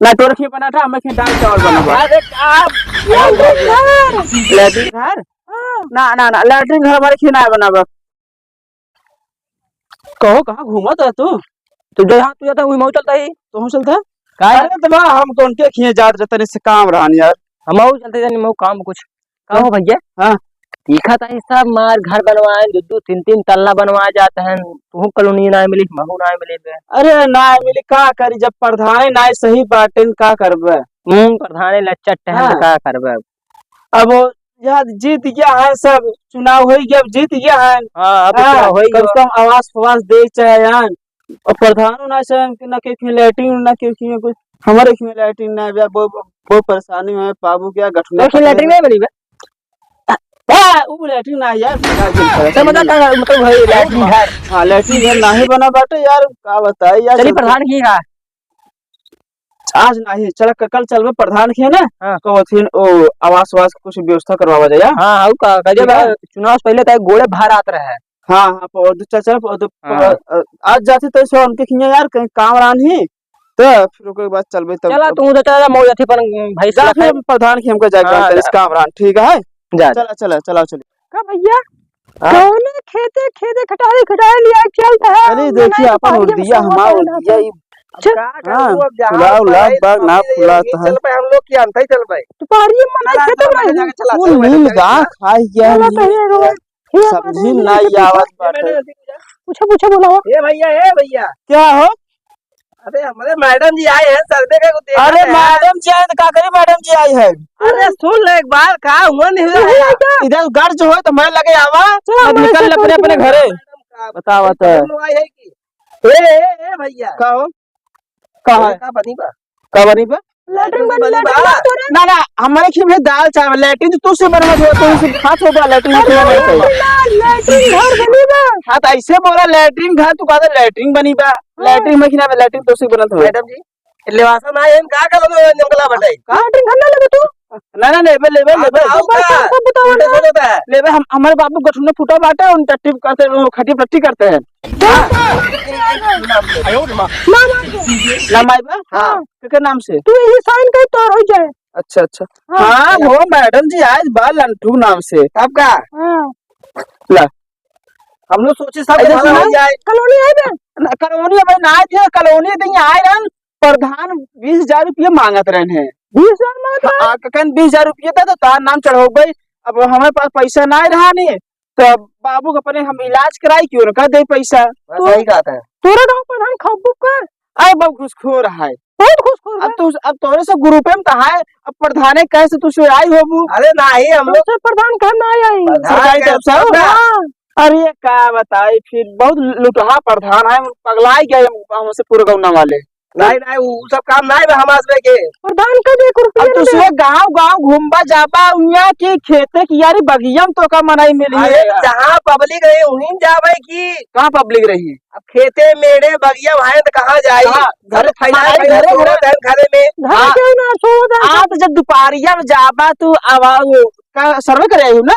ना तोर खी बना था हमें खी दाल चावल बना बा अरे लैट्रिन घर ना ना ना लैट्रिन घर हमारे खी ना बना बा कहो कहाँ घूमत है तू जो यहाँ तू जाता वही मऊ चलता ही तो चलता अरे तो हम तो उनके खिए जात रहते इससे काम रहा यार हम मऊ चलते जानी मऊ काम कुछ कहो भैया। हाँ तीखा था सब मार घर बनवाए दो तीन तीन तल्ला बनवाए जाते हैं तू कॉलोनी ना मिली महू ना मिली अरे ना मिली का करी जब प्रधान ना सही बाटे का करबे प्रधान लच्चट है तो का करबे अब यार जीत गया है सब चुनाव हो गया अब जीत गया है हां अब क्या होई कम से कम आवास फवास दे चाहे यार और प्रधान ना से ना के लैट्रिन ना के कुछ हमारे में लैट्रिन ना वो परेशानी में बाबू क्या गठन तो लैट्रिन नहीं मिली वो लैट्रिन ना यार मतलब भाई लैट्रिन घर हां लैट्रिन घर नहीं बना बाटे यार का बताए यार चली प्रधान की है आज नहीं चल कल चलबे प्रधान के ना कहथिन ओ आवास वास कुछ व्यवस्था करवावा जाए हां हां का जब चुनाव से पहले तक गोले बाहर आते रहे हां हां चल आज जाते तो सो उनके खिया यार कहीं काम रानी तो फिर ओके बाद चलबे तब चला तू तो चला मौज अथी पर भाई जा फिर प्रधान के हमको जाके इस काम रान ठीक है जा चला चला चला चली का भैया कौन खेते खेते खटाई लिया चलता है अरे देखिए अपन और दिया हमारा दिया फुला बाग ना फुलाता है चल भाई हम लोग की अंत ही चल भाई तुम्हारी मना खेत में वो नील गा खाई गया सब्जी ना आवाज बाटे पूछो बोला ए भैया क्या हो अरे हमारे मैडम जी आए हैं सर्वे का कुछ अरे मैडम जी आए तो का करी मैडम जी आई है अरे सुन ले एक बार कहा हुआ नहीं हुआ इधर घर जो हो तो मैं लगे आवा निकल अपने अपने घरे बतावा तो आई है कि ए भैया कहो कहा का बनी बा का बनी बा लैट्रिन बनी बा ना ना हमारे खी में दाल चावल लैट्रिन तो तू से बनवा दो तो से हाथ होगा लैट्रिन लैट्रिन घर बनी बा हां तो ऐसे बोला लैट्रिन घर तू कहता लैट्रिन बनी बा लैट्रिन में खिना में लैट्रिन तो से बनत हो मैडम जी लेवासन आए हम का कर लो निकला बटाई लैट्रिन घर ना लेबे तू ना ना लेबे लेबे हम हमारे बाबू गठुने फुटा बाटे उन टट्टी करते खटी पट्टी करते हैं लमाई हां के नाम से तू ये साइन कर तो हो जाए अच्छा अच्छा हाँ वो मैडम जी आज बाल लंठू नाम से कब का ला हम लोग सोचे सब कॉलोनी आए बे कॉलोनी भाई ना थे कॉलोनी दिन आए रहन प्रधान 20,000 रुपये मांगत रहे हैं 20,000 मांगत कन 20,000 रुपये था तो तार नाम चढ़ो भाई अब हमारे पास पैसा ना रहा नहीं तो बाबू को अपने हम इलाज कराई क्यों ना दे पैसा सही बात है तोरा गांव प्रधान खब्बू का अरे बहुत घुसखोर है बहुत खुशखोर अब तोरे से ग्रुप में कहा है अब प्रधान कैसे तू से आई होबू अरे नहीं हम लोग से प्रधान कहना आई सरकारी तरफ से अरे क्या बताए फिर बहुत लुटहा प्रधान है पगलाई गए हमसे पूरे गौना वाले नहीं वो सब काम नहीं है हमारे के प्रधान का 1 रुपया दूसरे गांव घूमबा जाबा उन्या की खेते की यारी बगियम तो का मनाई मिली है जहाँ पब्लिक रही वहीं जावे की कहाँ पब्लिक रही अब खेते मेरे बगिया है तो कहाँ जाए घर घरे में आप जब दोपहरिया में जाबा तू का सर्वे करे ना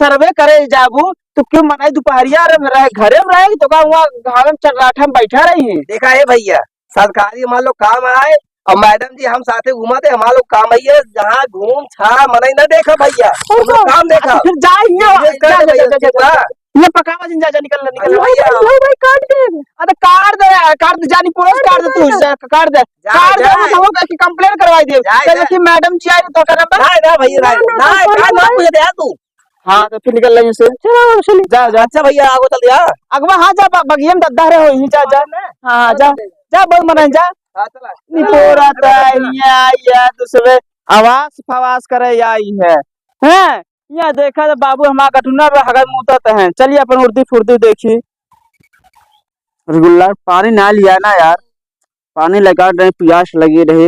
सर्वे करे जाबू तो क्यों मनाई दोपहरिया घरे में रहे तो का वहाँ गाँव में चर्राठा में बैठा रही है देखा है भैया सरकारी हमारे लोग काम आए और मैडम जी हम साथे घुमाते हमारे लोग काम आइए जहाँ घूम छा मनाई न देखा भैया काम देखा फिर जाइए ये पकावा जिन जा निकल भाई काट दे अरे काट दे जानी पुलिस काट दे तू काट दे वो कि कंप्लेंट करवाई दे कि मैडम जी आई तो कर ना भैया ना पूछ दे तू हाँ तो फिर निकल रही से चलो जा जा अच्छा भैया आगो चल दिया अगवा हाँ जा बगियम दद्दा रे होई जा जा हाँ जा जा बहुत मन जा निपोरा या दूसरे आवास फवास करे आई है हैं या देखा तो बाबू हमारा कटुना पे हगर मुतत हैं चलिए अपन उर्दी फुर्दी देखी रसगुल्ला पानी ना लिया ना यार पानी लगा रहे प्यास लगी रही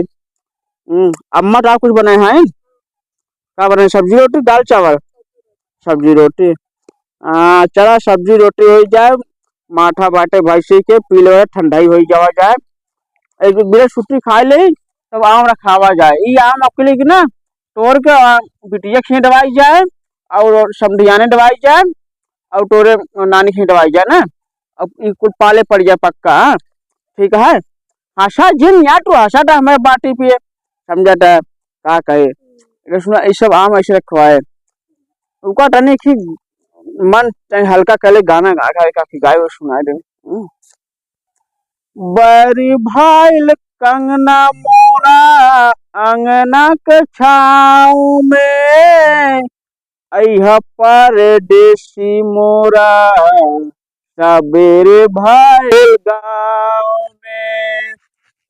अम्मा तो आप कुछ बनाए हैं क्या बनाए सब्जी रोटी दाल चावल सब्जी रोटी चला सब्जी रोटी हो जाए माठा बाटे भैंसी के पी लो ठंडाई हो जाए एक बिना छुट्टी खा ले तब आम रखावा जाए ये आम अकेले की ना तोड़ के बिटिया खी दवाई जाए और समधियाने दवाई जाए और तोरे नानी खी दवाई जाए ना अब कुल पाले पड़ जाए पक्का ठीक है हंसा जिन या तू हंसा था हमारे बाटी पे समझा था का कहे ये सुना ये सब आम ऐसे रखवाए उनका टने की मन चाहे हल्का कले गाना गा गा काफी गाय वो सुनाए दे बरी भाईल कंगना मोरा अंगना के छाँव में अइह परदेसी मोरा सबेरे भाईल गाँव में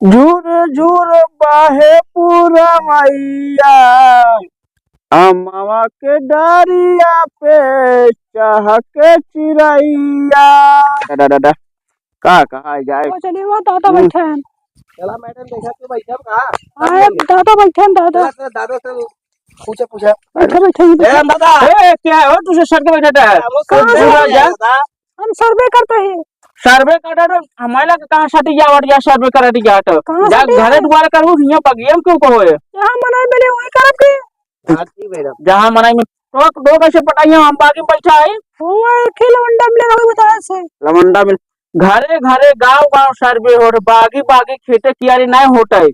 झूर झूर बाहे पूरा मैया अमवा के डारिया पे चहके चिड़ैया दादा का कहा जाए चलिए वो दादा बैठे हैं चला मैडम देखा तू बैठा कहा अरे दादा बैठे हैं दादा दादा से पूछा पूछा बैठे बैठे ही ए दादा ए क्या हो तुझे सर के बैठा है कहाँ जा हम सर्वे करते हैं सर्वे कर रहे हमारा कहां साथी जावट या सर्वे कर रही जाट कहाँ जा साथी घरे दुआर करू हिया बगियम क्यों को होए जहाँ मनाई मिले वही करब के हाँ ठीक मैडम जहां मनाई में टोक दो कैसे पटाइया हम बाकी बैठा है हुआ खेल वंडा मिले रहो बताया से लमंडा में घरे घरे गांव गांव सर्वे हो बागी बागी खेते कियारी नहीं होता है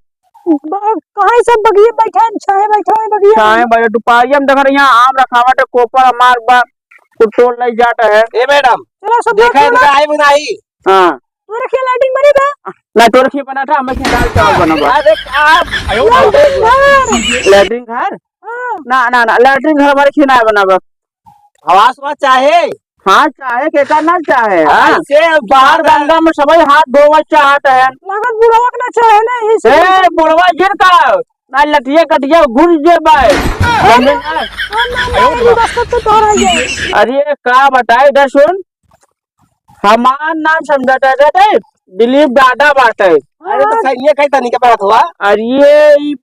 कहाँ सब बगिए बैठे हैं छाए बैठे हैं बगिए चाहे बड़े दुपारिया में देख यहाँ आम रखावट कोपर हमार बा कुटोल लई जाता है ए मैडम चलो सब देखा है आई बनाई हां तू रखिए लाइटिंग बनी था ना तोर खी बना था हमें दाल चावल बनवा अरे लैट्रिन घर ना ना ना लैट्रिन घर हमारे खी ना बनावा आवाज में चाहे हाँ चाहे के करना चाहे हाँ ऐसे बाहर गंगा में सभी हाथ धोवा चाहते हैं लागत बुढ़ा वकना चाहे ना इसे ए बुढ़वा जिन का ना लटिया कटिया घुस जे बाय समझे ना रास्ता तो तोरा है अरे का बताए इधर सुन हमार नाम समझाता थे दिलीप दादा बाटे अरे तो सही है कहीं तनी के बात हुआ अरे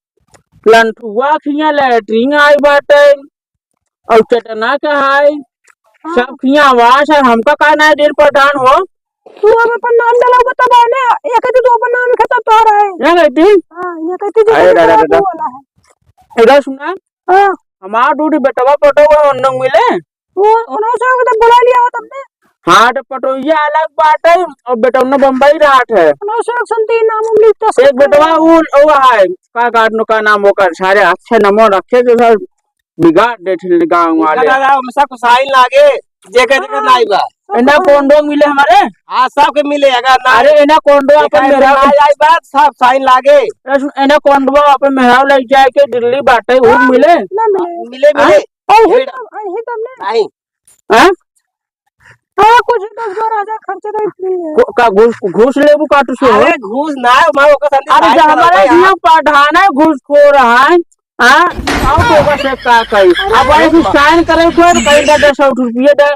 प्लंटुआ खिया लैट्रिन आई बाटे और चटना का है सब खिया आवाज है हमका का ना दिन प्रधान हो तू अब अपन नाम डाला बता ने ये कहती तू अपन नाम लिखता तोरा है क्या कहती हां ये कहती जो अरे दादा दादा वाला है इधर सुना हां हमार ड्यूटी बेटवा पटवा उन्नंग मिले वो उन्होंने से तो बुला लिया हो तुमने हाँ तो पटोइया अलग बात है और बेटौना बम्बई रात है उन्होंने से संती नाम लिखता एक बेटवा वो है का गार्डनो का नाम होकर सारे अच्छे नंबर रखे जो सर बिगाड़ देते गांव वाले दादा हमेशा को साइन लागे जेके जेके नाई बा इना कोंडो मिले हमारे हां सब के मिले अगर ना अरे इना कोंडो अपन मेरा आई बात सब साइन लागे इना कोंडो अपन मेहराव ले जाए के दिल्ली बाटे वो मिले ना मिले मिले मिले ही तुमने नहीं हैं हां कुछ 10-12 खर्चे तो इतनी है का घूस लेबू काटू से अरे घूस ना मैं ओका संदीप अरे जो हमारे यहाँ पढ़ाना है घूस खो रहा है हाँ आओ तो बस एक का कही अब ऐसे साइन करे तो कहीं का 10 रुपये दे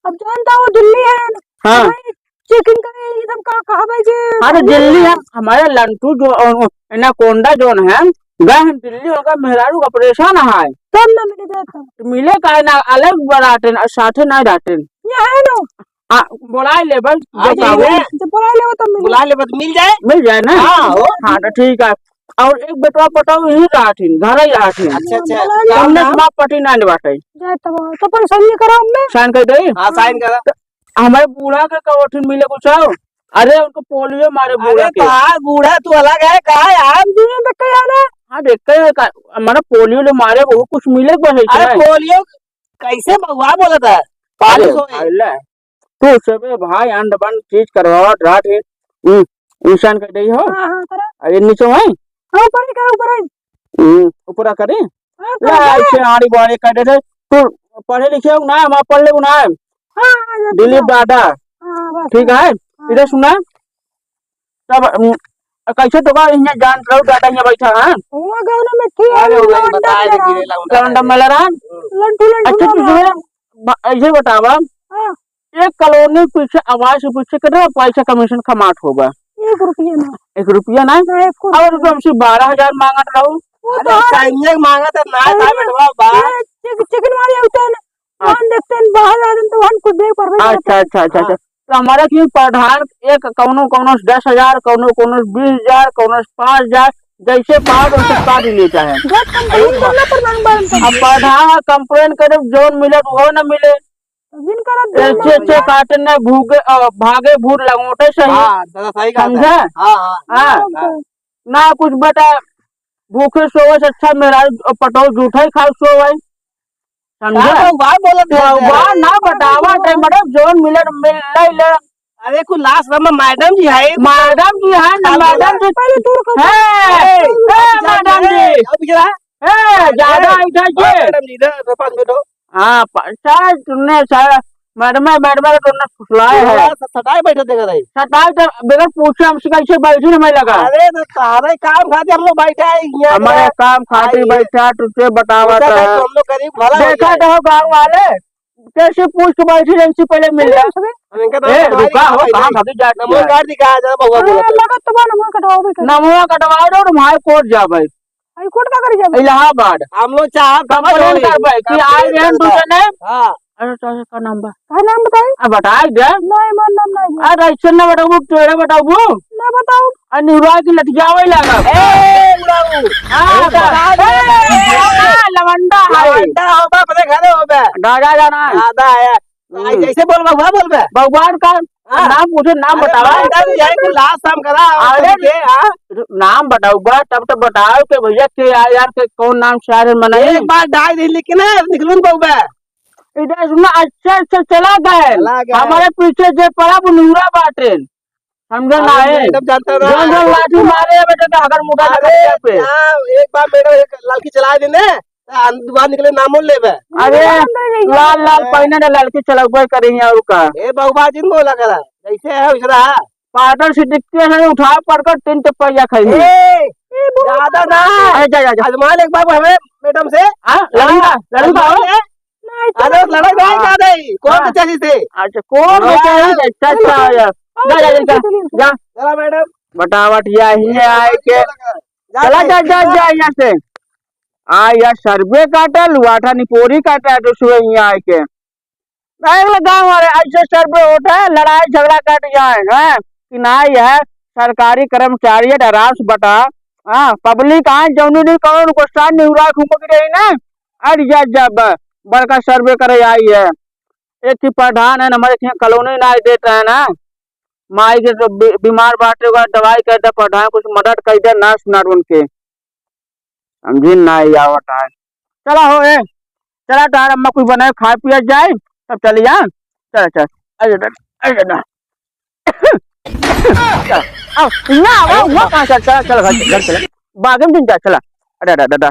अब जानता हूँ दिल्ली है हाँ चेकिंग करे ये सब का कहा भाई जी अरे दिल्ली है हमारे लंटू जो एनाकोंडा जोन है गए हम दिल्ली होगा मेहरारू ऑपरेशन है तब ना मिले जाता मिले का ना अलग बराते साथे ना डाटे ये है ना हाँ बुला ले बस जब बुला ले तो मिले बुला ले बस मिल जाए मिल जाए ना हाँ, हो। हाँ तो ठीक है और एक बेटवा पटाओ यही राठिन घर ही राठिन अच्छा अच्छा हमने बाप पटी ना बाटे जाए तो पर सही करा हमने साइन कर दे हां साइन कर हमारे बूढ़ा के कवठिन मिले कुछ हो अरे उनको पोलियो मारे बूढ़ा अरे के कहा बूढ़ा तू अलग है कहा यार दुनिया देख के आना हाँ देखते हैं हमारा पोलियो ले मारे वो कुछ मिले बस अरे पोलियो कैसे बहुआ बोला था पानी अरे तू सब भाई अंड बंद चीज करवा रात है इंसान कर दे हो हां हां करा अरे नीचे है हां ऊपर करा ऊपर ऊपर करे हां ला ऐसे आड़ी बाड़ी कर दे तू पढ़े लिखे हो ना हम पढ़ ले ना हां दिलीप दादा हां ठीक है इधर सुना तब कैसे तो यहाँ जान रहो दादा यहाँ बैठा है हुआ गाना में थी अरे वो बता दे गिरेला लंडा मलरा लंटू अच्छा तुझे ऐसे बतावा हां एक कॉलोनी पीछे आवाज से पीछे कितना पैसा कमीशन कमाट होगा 1 रुपया ना 1 रुपया ना और हमसे 12,000 मांगत रहो अरे चाहिए मांगा था ना था बेटवा बात चिकन वाले होते हैं वहां देखते हैं बाहर आ तो वहां कुछ देख पर अच्छा तो हमारा की प्रधान एक कौनो 10,000 कौनो 20,000 कौनो 5,000 जैसे पाओ वैसे काट लेता है अब प्रधान कंप्लेन करे जोन मिले वो न मिले ऐसे काटने भूगे भागे भूर लगोटे सही हां दादा सही कहा समझा हां हां हाँ तो ना कुछ बता भूखे सोवे से अच्छा मेरा पटो जूठा ही खाओ सोवे समझे बात बोलत है वाह ना बतावा टे मैडम जोन मिल ले अरे कुछ लास्ट में मैडम जी है मैडम जी है ना मैडम जी पहले दूर को मैडम जी अब क्या ज्यादा इधर जी मैडम जी इधर 5 मिनट हो हाँ शायद तुमने शायद मैडम का तुमने फुसलाया है सटाई बैठे देगा नहीं सताई तो बगैर पूछे हमसे कैसे बैठी हमें लगा अरे तो सारे काम खाते हम लोग बैठे हैं यहाँ हमारे काम खातिर बैठा तुझसे बतावा तो था हम लोग करीब भला हो देखा जाए। तो गाँव वाले कैसे पूछ के बैठी इनसे पहले मिल जाए हम इनका ए, तो रुका हो कहाँ खातिर जाती नमो है कार्ड दिखाया जा बहुआ बोला लगत तो बन हम कटवाओ बेटा नमूना कटवा दो और हाई कोर्ट जा भाई हाई कोर्ट का कर जाबे इलाहाबाद हम लोग चाह कंप्लेन कर भाई कि आए हैं दूसरे ने हाँ अरे तो का नंबर का नाम बताई अब बता दे नहीं मन नाम नहीं अरे ऐसे ना बताऊ तेरे बताऊ ना बताओ अनुरा की लटकियावे लगा ए उड़ाऊ लवंडा है अंडा होगा अपने घरे होगा दादा जाना है दादा है जैसे बोल बहुआ बोल बे भगवान का नाम पूछो नाम बतावा मैडम जी है कि लास्ट टाइम करा अरे के हां नाम बताऊंगा तब तो बताओ कि भैया के यार के कौन नाम शायर मनाई एक बार डाल दी लेकिन निकलूं बहुआ इधर सुना अच्छा अच्छा चला गए चला गए। हमारे पीछे जो पड़ा वो नूरा बाटे समझे ना है मैडम जानता ना जोन जोन लाठी मारे बेटे तो अगर मुड़ा अरे लगा पे एक बार मैडम एक लड़की चला देने दुकान निकले नामो लेबे अरे लाल लाल पहने ने लड़की चलबे करेंगे और का ए बहुबा जिन बोला करा जैसे है वैसा है पाटन से दिखते हैं उठा पड़कर 3 टपैया खाई ए ज्यादा ना जा जा जा आजमान एक बार हमें मैडम से हां लड़का अरे लड़ाई नहीं ज्यादा ही कौन से चाहिए थे अच्छा कौन बेटा है अच्छा अच्छा जा जा जा जा चला मैडम बतावट यही है आए के चला जा जा जा यहाँ से या सर्वे काटा लुआठा निपोरी काटा तो सुबह यहाँ आए के गाँव वाले ऐसे सर्वे होता है लड़ाई झगड़ा कट जाए है कि ना यह सरकारी कर्मचारी है आराम से बता हाँ पब्लिक आए जौनी नहीं करो उनको साथ निहुरा घूम रही ना अरे जा जब बड़का सर्वे करे आई है एक ही प्रधान है हमारे यहाँ कॉलोनी ना देता है ना माई के तो बीमार बाटे होगा दवाई कर दे प्रधान कुछ मदद कर दे ना सुना उनके समझी ना आवत है चला हो ए चला तार अम्मा कुछ बनाए खा पिया जाए तब चली जा चल चल अरे ना आओ ना आओ वो कहाँ चल चल घर चल बागम दिन जा चला अरे दादा